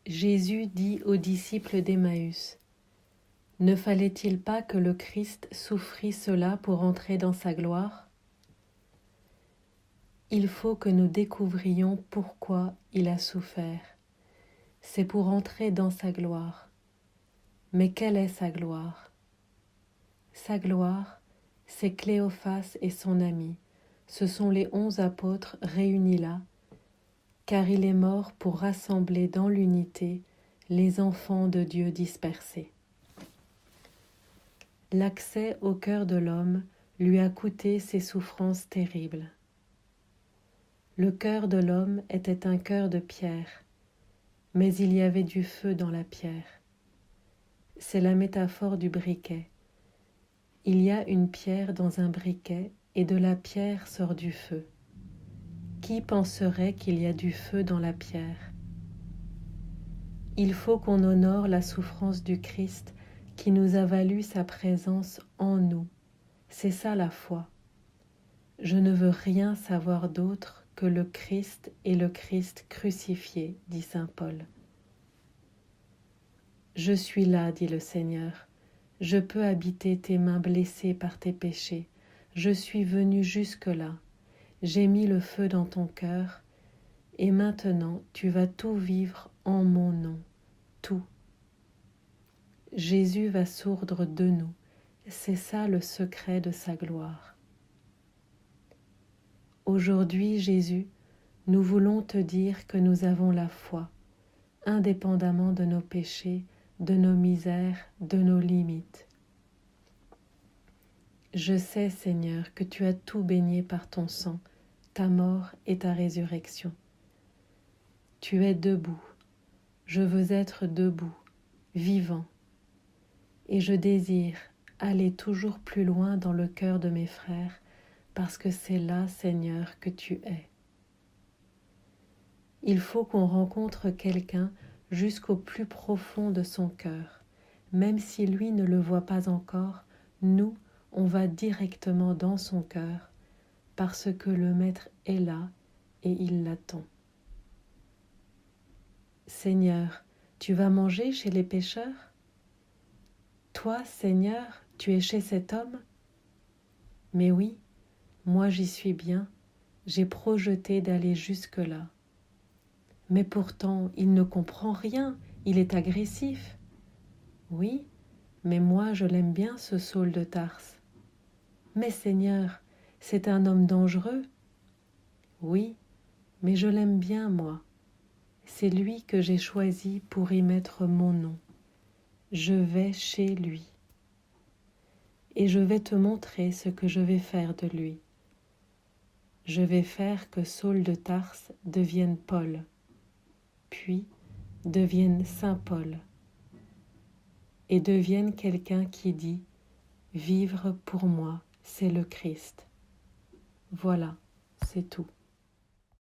Jésus dit aux disciples d'Emmaüs, « Ne fallait-il pas que le Christ souffrit cela pour entrer dans sa gloire ?» Il faut que nous découvrions pourquoi il a souffert. C'est pour entrer dans sa gloire. Mais quelle est sa gloire? Sa gloire, c'est Cléophas et son ami. Ce sont les 11 apôtres réunis là, car il est mort pour rassembler dans l'unité les enfants de Dieu dispersés. L'accès au cœur de l'homme lui a coûté ces souffrances terribles. Le cœur de l'homme était un cœur de pierre, mais il y avait du feu dans la pierre. C'est la métaphore du briquet. Il y a une pierre dans un briquet et de la pierre sort du feu. Qui penserait qu'il y a du feu dans la pierre? Il faut qu'on honore la souffrance du Christ qui nous a valu sa présence en nous. C'est ça la foi. Je ne veux rien savoir d'autre que le Christ et le Christ crucifié, dit saint Paul. Je suis là, dit le Seigneur. Je peux habiter tes mains blessées par tes péchés. Je suis venu jusque-là. J'ai mis le feu dans ton cœur, et maintenant tu vas tout vivre en mon nom, tout. Jésus va sourdre de nous. C'est ça le secret de sa gloire. Aujourd'hui, Jésus, nous voulons te dire que nous avons la foi, indépendamment de nos péchés, de nos misères, de nos limites. Je sais, Seigneur, que tu as tout baigné par ton sang, ta mort et ta résurrection. Tu es debout, je veux être debout, vivant, et je désire aller toujours plus loin dans le cœur de mes frères, parce que c'est là, Seigneur, que tu es. Il faut qu'on rencontre quelqu'un jusqu'au plus profond de son cœur. Même si lui ne le voit pas encore, nous, on va directement dans son cœur, parce que le Maître est là et il l'attend. Seigneur, tu vas manger chez les pécheurs? Toi, Seigneur, tu es chez cet homme? Mais oui, moi j'y suis bien, j'ai projeté d'aller jusque-là. Mais pourtant, il ne comprend rien, il est agressif. Oui, mais moi je l'aime bien ce Saul de Tarse. Mais Seigneur, c'est un homme dangereux. Oui, mais je l'aime bien moi. C'est lui que j'ai choisi pour y mettre mon nom. Je vais chez lui. Et je vais te montrer ce que je vais faire de lui. Je vais faire que Saul de Tarse devienne Paul, puis devienne Saint Paul, et devienne quelqu'un qui dit « Vivre pour moi, c'est le Christ ». Voilà, c'est tout.